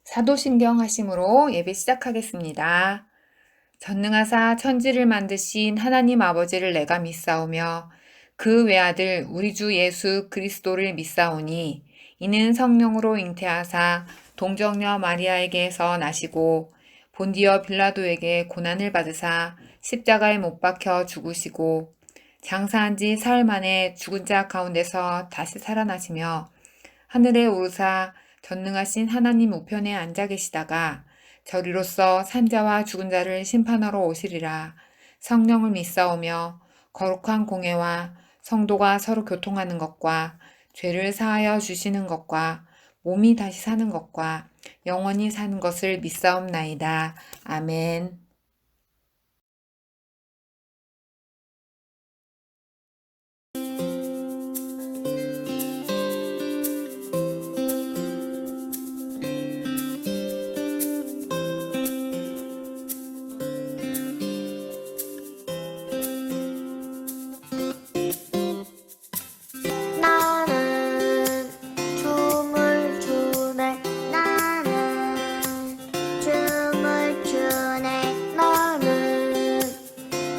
사도신경 하심으로 예배 시작하겠습니다. 전능하사 천지를 만드신 하나님 아버지를 내가 믿사오며 그 외아들 우리 주 예수 그리스도를 믿사오니 이는 성령으로 잉태하사 동정녀 마리아에게서 나시고 본디어 빌라도에게 고난을 받으사 십자가에 못 박혀 죽으시고 장사한 지 사흘 만에 죽은 자 가운데서 다시 살아나시며 하늘에 오르사 전능하신 하나님 우편에 앉아 계시다가 저리로서 산자와 죽은 자를 심판하러 오시리라. 성령을 믿사오며 거룩한 공회와 성도가 서로 교통하는 것과 죄를 사하여 주시는 것과 몸이 다시 사는 것과 영원히 사는 것을 믿사옵나이다. 아멘. 나는 춤을 추네 나는 춤을 추네 나는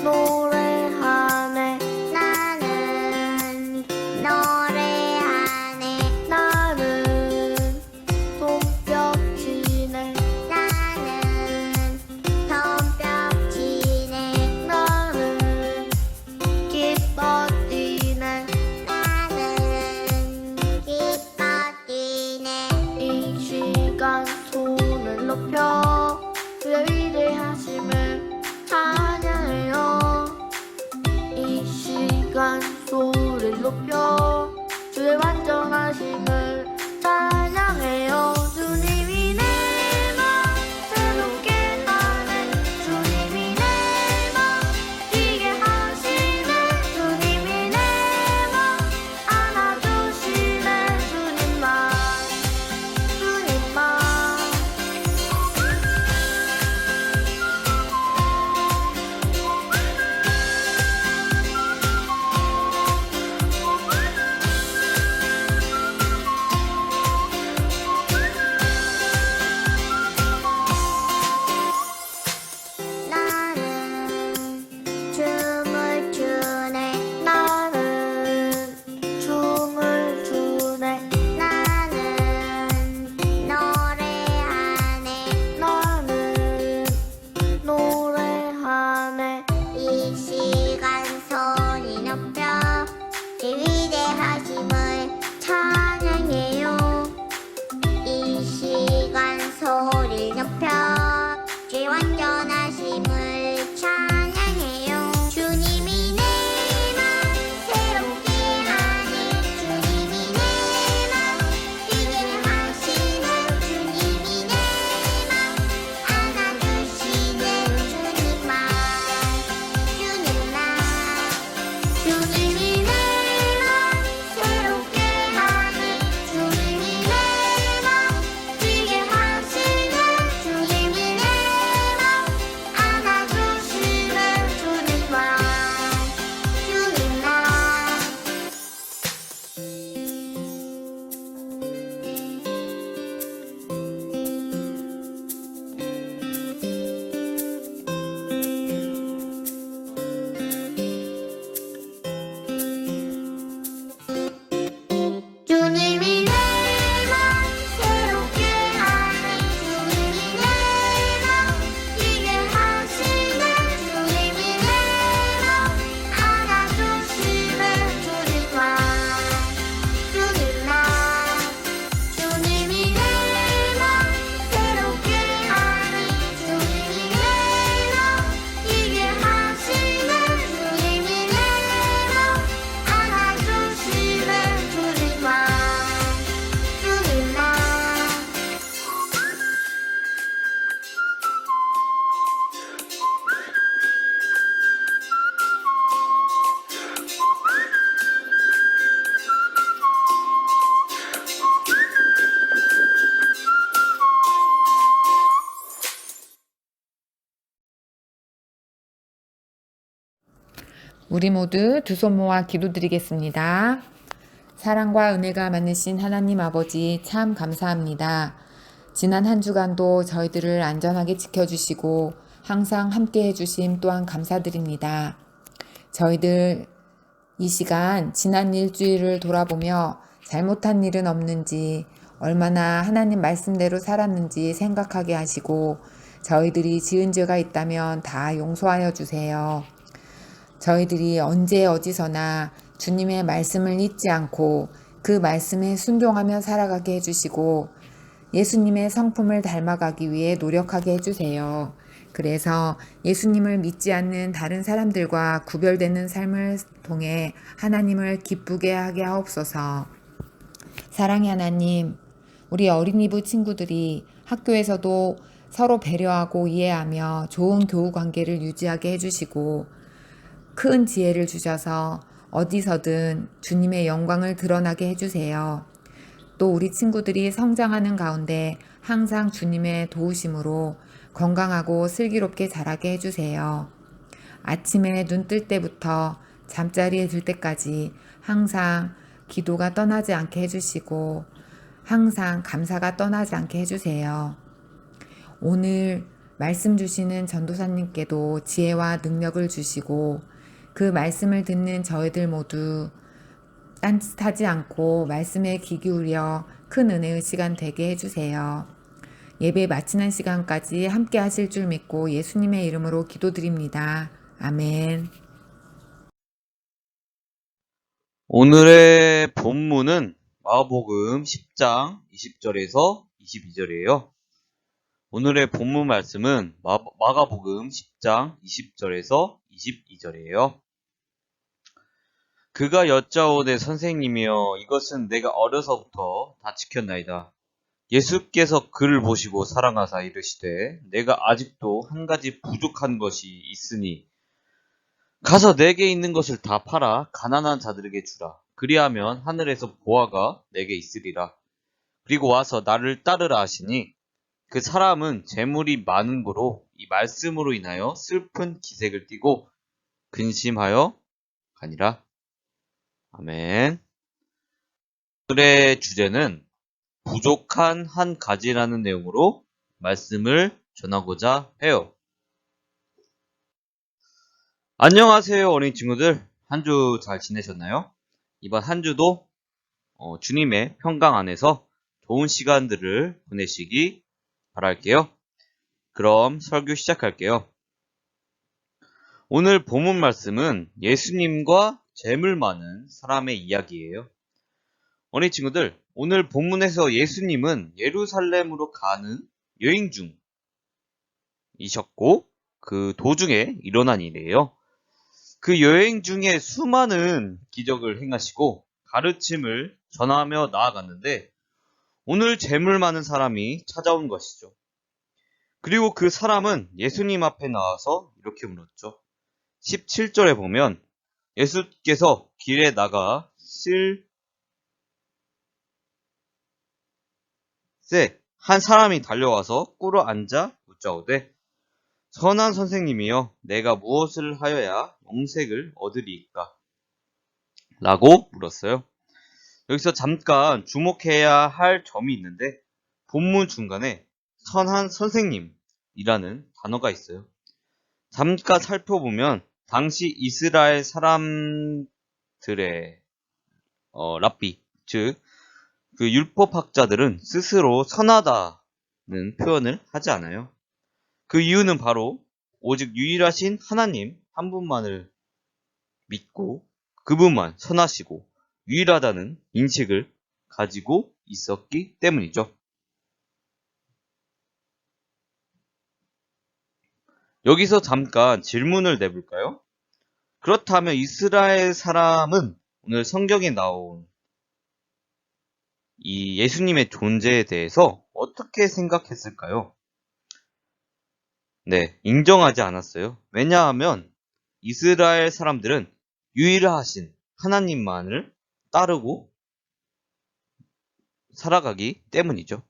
노래하네 나는 노래하네 나는 손뼉치네 나는 손뼉치네 나는 기뻐 뛰네 이 시간 손을 높여 주의 위대하심을 찬양해요. 이 시간 소리를 높여 주의 완전하심을 찬양해요. 주님이 내 맘 새롭게 하네 주님이 내 맘 뛰게 하시네 주님이 내 맘 안아주시네 주님만 주님만 나는 춤을 추네 나는 춤을 추네 나는 노래하네 나는 노래하네 이 시간 소리 높여 제 위대하심을 찬양해요. 이 시간 소리 높여 제 완전하심을 찬양해요. 주님이 내 맘 새롭게 하네 주님이 내 맘 뛰게 하시네 주님이 내 맘 안아주시네 주님만 주님만 주님이 내 맘 새롭게 하네 주님이 내 맘 뛰게 하시네 주님이 내 맘 안아주시네 주님만 주님만 주님이 내 맘 새롭게 하네 주님이 내 맘 뛰게 하시네 주님이 내 맘 안아주시네 주님만 주님만 주님이 내 맘 새롭게 하네 주님이 내 맘 뛰게 하시네 주님이 내 맘 안아주시네 주님만 주님만 우리 모두 두 손 모아 기도드리겠습니다. 사랑과 은혜가 많으신 하나님 아버지 참 감사합니다. 지난 한 주간도 저희들을 안전하게 지켜주시고 항상 함께 해주심 또한 감사드립니다. 저희들 이 시간 지난 일주일을 돌아보며 잘못한 일은 없는지, 얼마나 하나님 말씀대로 살았는지 생각하게 하시고 저희들이 지은 죄가 있다면 다 용서하여 주세요. 저희들이 언제 어디서나 주님의 말씀을 잊지 않고 그 말씀에 순종하며 살아가게 해주시고 예수님의 성품을 닮아가기 위해 노력하게 해주세요. 그래서 예수님을 믿지 않는 다른 사람들과 구별되는 삶을 통해 하나님을 기쁘게 하게 하옵소서. 사랑의 하나님, 우리 어린이부 친구들이 학교에서도 서로 배려하고 이해하며 좋은 교우 관계를 유지하게 해주시고 큰 지혜를 주셔서 어디서든 주님의 영광을 드러나게 해주세요. 또 우리 친구들이 성장하는 가운데 항상 주님의 도우심으로 건강하고 슬기롭게 자라게 해주세요. 아침에 눈 뜰 때부터 잠자리에 들 때까지 항상 기도가 떠나지 않게 해주시고 항상 감사가 떠나지 않게 해주세요. 오늘 말씀 주시는 전도사님께도 지혜와 능력을 주시고 그 말씀을 듣는 저희들 모두 딴짓하지 않고 말씀에 귀 기울여 큰 은혜의 시간 되게 해주세요. 예배 마치는 시간까지 함께 하실 줄 믿고 예수님의 이름으로 기도드립니다. 아멘. 오늘의 본문은 마가복음 10장 20절에서 22절이에요. 오늘의 본문 말씀은 마가복음 10장 20절에서 22절이에요. 그가 여짜오되 선생님이여 이것은 내가 어려서부터 다 지켰나이다. 예수께서 그를 보시고 사랑하사 이르시되 내가 아직도 한 가지 부족한 것이 있으니 가서 내게 있는 것을 다 팔아 가난한 자들에게 주라. 그리하면 하늘에서 보화가 내게 있으리라. 그리고 와서 나를 따르라 하시니 그 사람은 재물이 많은 고로 이 말씀으로 인하여 슬픈 기색을 띠고 근심하여 가니라. 아멘. 오늘의 주제는 부족한 한 가지라는 내용으로 말씀을 전하고자 해요. 안녕하세요 어린이 친구들. 한 주 잘 지내셨나요? 이번 한 주도 주님의 평강 안에서 좋은 시간들을 보내시기 바랄게요. 그럼 설교 시작할게요. 오늘 본문 말씀은 예수님과 재물 많은 사람의 이야기예요. 어린이 친구들, 오늘 본문에서 예수님은 예루살렘으로 가는 여행 중이셨고 그 도중에 일어난 일이에요. 그 여행 중에 수많은 기적을 행하시고 가르침을 전하며 나아갔는데 오늘 재물 많은 사람이 찾아온 것이죠. 그리고 그 사람은 예수님 앞에 나와서 이렇게 물었죠. 17절에 보면 예수께서 길에 나가 한 사람이 달려와서 꿇어 앉아 묻자오되 선한 선생님이여 내가 무엇을 하여야 영생을 얻으리이까? 라고 물었어요. 여기서 잠깐 주목해야 할 점이 있는데 본문 중간에 선한 선생님이라는 단어가 있어요. 잠깐 살펴보면 당시 이스라엘 사람들의 랍비, 즉 그 율법학자들은 스스로 선하다는 표현을 하지 않아요. 그 이유는 바로 오직 유일하신 하나님 한 분만을 믿고 그분만 선하시고 유일하다는 인식을 가지고 있었기 때문이죠. 여기서 잠깐 질문을 내볼까요? 그렇다면 이스라엘 사람은 오늘 성경에 나온 이 예수님의 존재에 대해서 어떻게 생각했을까요? 네, 인정하지 않았어요. 왜냐하면 이스라엘 사람들은 유일하신 하나님만을 따르고 살아가기 때문이죠.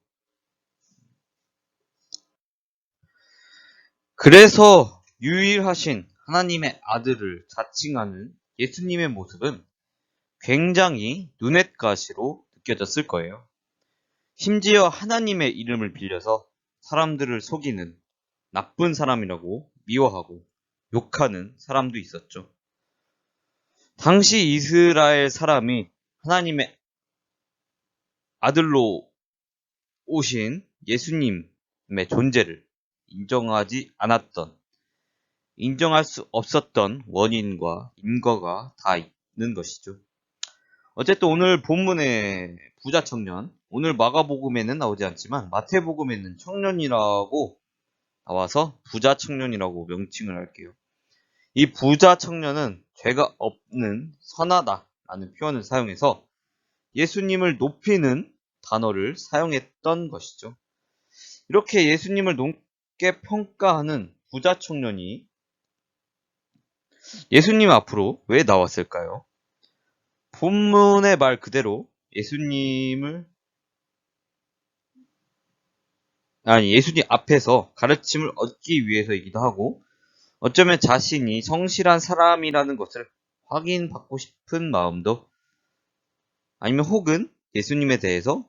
그래서 유일하신 하나님의 아들을 자칭하는 예수님의 모습은 굉장히 눈엣가시로 느껴졌을 거예요. 심지어 하나님의 이름을 빌려서 사람들을 속이는 나쁜 사람이라고 미워하고 욕하는 사람도 있었죠. 당시 이스라엘 사람이 하나님의 아들로 오신 예수님의 존재를 인정할 수 없었던 원인과 인과가 다 있는 것이죠. 어쨌든 오늘 본문의 부자 청년, 오늘 마가복음에는 나오지 않지만 마태복음에는 청년이라고 나와서 부자 청년이라고 명칭을 할게요. 이 부자 청년은 죄가 없는 선하다라는 표현을 사용해서 예수님을 높이는 단어를 사용했던 것이죠. 이렇게 예수님을 높게 평가하는 부자 청년이 예수님 앞으로 왜 나왔을까요? 본문의 말 그대로 예수님 앞에서 가르침을 얻기 위해서이기도 하고, 어쩌면 자신이 성실한 사람이라는 것을 확인받고 싶은 마음도, 아니면 혹은 예수님에 대해서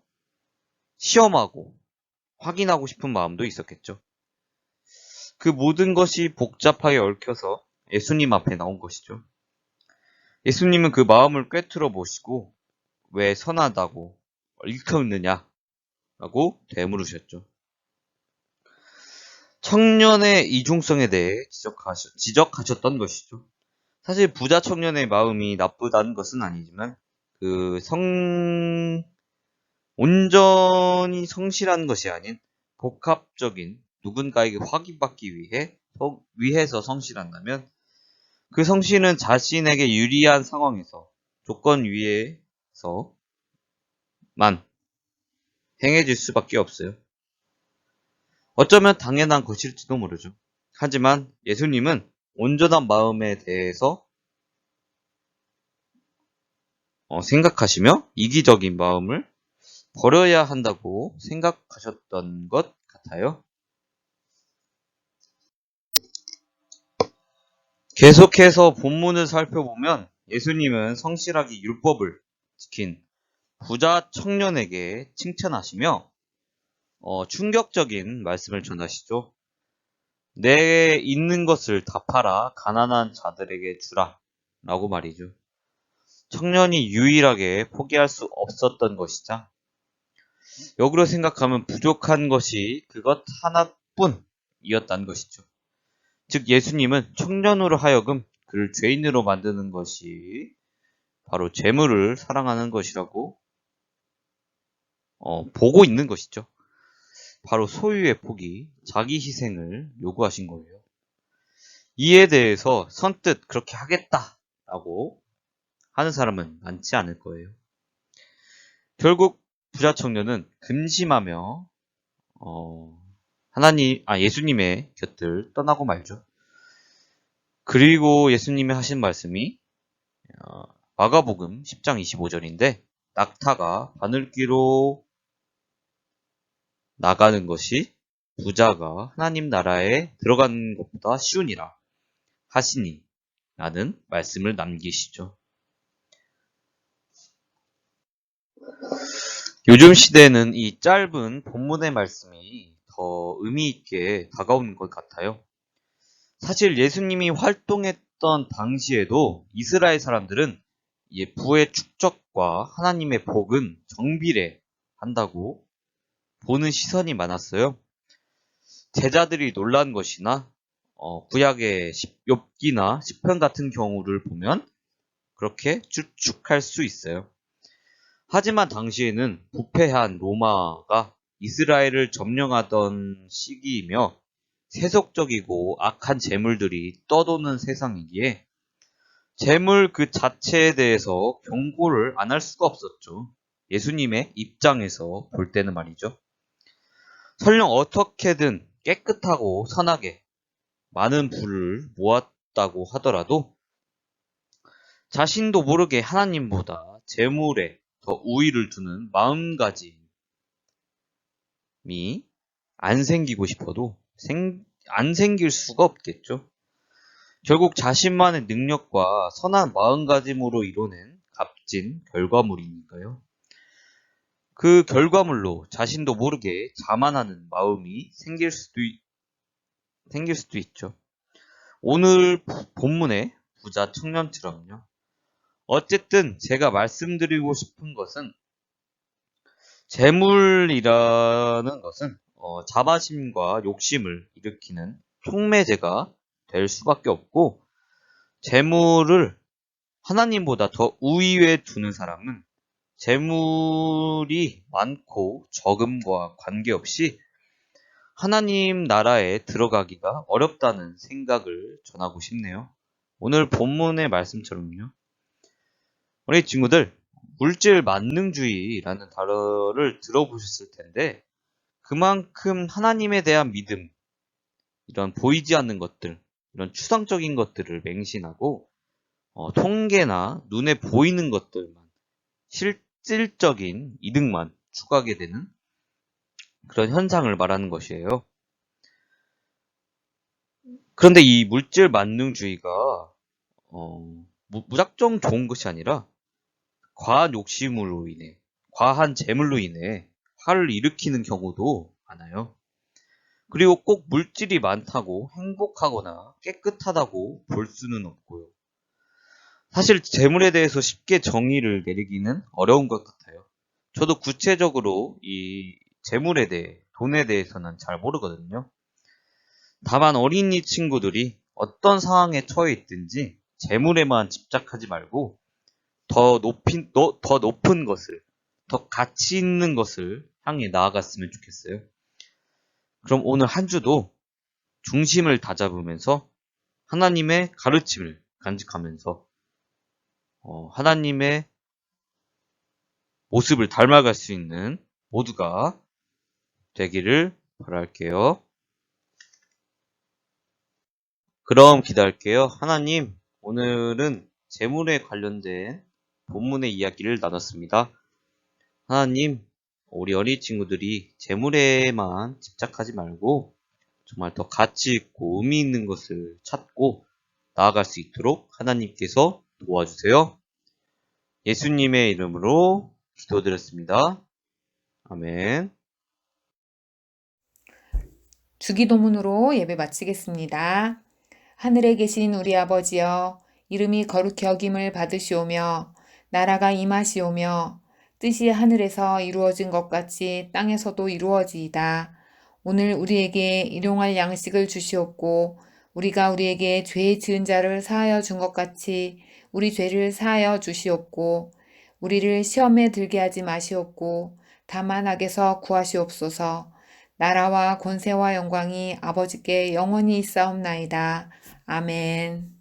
시험하고 확인하고 싶은 마음도 있었겠죠. 그 모든 것이 복잡하게 얽혀서 예수님 앞에 나온 것이죠. 예수님은 그 마음을 꿰뚫어 보시고 왜 선하다고 일컫느냐라고 되물으셨죠. 청년의 이중성에 대해 지적하셨던 것이죠. 사실 부자 청년의 마음이 나쁘다는 것은 아니지만 온전히 성실한 것이 아닌 복합적인 누군가에게 확인받기 위해서 성실한다면 그 성실은 자신에게 유리한 상황에서 조건 위에서만 행해질 수밖에 없어요. 어쩌면 당연한 것일지도 모르죠. 하지만 예수님은 온전한 마음에 대해서 생각하시며 이기적인 마음을 버려야 한다고 생각하셨던 것 같아요. 계속해서 본문을 살펴보면 예수님은 성실하게 율법을 지킨 부자 청년에게 칭찬하시며 충격적인 말씀을 전하시죠. 내 있는 것을 다 팔아 가난한 자들에게 주라 라고 말이죠. 청년이 유일하게 포기할 수 없었던 것이자, 역으로 생각하면 부족한 것이 그것 하나뿐이었다는 것이죠. 즉 예수님은 청년으로 하여금 그를 죄인으로 만드는 것이 바로 재물을 사랑하는 것이라고 보고 있는 것이죠. 바로 소유의 포기, 자기 희생을 요구하신 거예요. 이에 대해서 선뜻 그렇게 하겠다라고 하는 사람은 많지 않을 거예요. 결국 부자 청년은 근심하며 예수님의 곁을 떠나고 말죠. 그리고 예수님이 하신 말씀이 마가복음 10장 25절인데, 낙타가 바늘귀로 나가는 것이 부자가 하나님 나라에 들어가는 것보다 쉬우니라 하시니 라는 말씀을 남기시죠. 요즘 시대에는 이 짧은 본문의 말씀이 더 의미 있게 다가오는 것 같아요. 사실 예수님이 활동했던 당시에도 이스라엘 사람들은 부의 축적과 하나님의 복은 정비례한다고 보는 시선이 많았어요. 제자들이 놀란 것이나 구약의 욥기나 시편 같은 경우를 보면 그렇게 추측할 수 있어요. 하지만 당시에는 부패한 로마가 이스라엘을 점령하던 시기이며 세속적이고 악한 재물들이 떠도는 세상이기에 재물 그 자체에 대해서 경고를 안 할 수가 없었죠. 예수님의 입장에서 볼 때는 말이죠. 설령 어떻게든 깨끗하고 선하게 많은 부를 모았다고 하더라도 자신도 모르게 하나님보다 재물에 더 우위를 두는 마음가짐이 안 생기고 싶어도 안 생길 수가 없겠죠. 결국 자신만의 능력과 선한 마음가짐으로 이뤄낸 값진 결과물이니까요. 그 결과물로 자신도 모르게 자만하는 마음이 생길 수도 있죠. 오늘 본문의 부자 청년처럼요. 어쨌든 제가 말씀드리고 싶은 것은 재물이라는 것은 자바심과 욕심을 일으키는 촉매제가 될 수밖에 없고, 재물을 하나님보다 더 우위에 두는 사람은 재물이 많고 적음과 관계없이 하나님 나라에 들어가기가 어렵다는 생각을 전하고 싶네요. 오늘 본문의 말씀처럼요. 우리 친구들, 물질 만능주의라는 단어를 들어보셨을 텐데, 그만큼 하나님에 대한 믿음, 이런 보이지 않는 것들, 이런 추상적인 것들을 맹신하고 통계나 눈에 보이는 것들만, 실질적인 이득만 추구하게 되는 그런 현상을 말하는 것이에요. 그런데 이 물질 만능주의가 무작정 좋은 것이 아니라 과한 욕심으로 인해, 과한 재물로 인해 화를 일으키는 경우도 많아요. 그리고 꼭 물질이 많다고 행복하거나 깨끗하다고 볼 수는 없고요. 사실 재물에 대해서 쉽게 정의를 내리기는 어려운 것 같아요. 저도 구체적으로 이 재물에 대해, 돈에 대해서는 잘 모르거든요. 다만 어린이 친구들이 어떤 상황에 처해 있든지 재물에만 집착하지 말고 더 높은 것을, 더 가치 있는 것을 향해 나아갔으면 좋겠어요. 그럼 오늘 한 주도 중심을 다잡으면서 하나님의 가르침을 간직하면서 하나님의 모습을 닮아갈 수 있는 모두가 되기를 바랄게요. 그럼 기도할게요. 하나님, 오늘은 재물에 관련된 본문의 이야기를 나눴습니다. 하나님, 우리 어린이 친구들이 재물에만 집착하지 말고 정말 더 가치 있고 의미 있는 것을 찾고 나아갈 수 있도록 하나님께서 도와주세요. 예수님의 이름으로 기도드렸습니다. 아멘. 주기도문으로 예배 마치겠습니다. 하늘에 계신 우리 아버지여, 이름이 거룩히 여김을 받으시오며 나라가 임하시오며 뜻이 하늘에서 이루어진 것 같이 땅에서도 이루어지이다. 오늘 우리에게 일용할 양식을 주시옵고 우리가 우리에게 죄 지은 자를 사하여 준 것 같이 우리 죄를 사하여 주시옵고 우리를 시험에 들게 하지 마시옵고 다만 악에서 구하시옵소서. 나라와 권세와 영광이 아버지께 영원히 있사옵나이다. 아멘.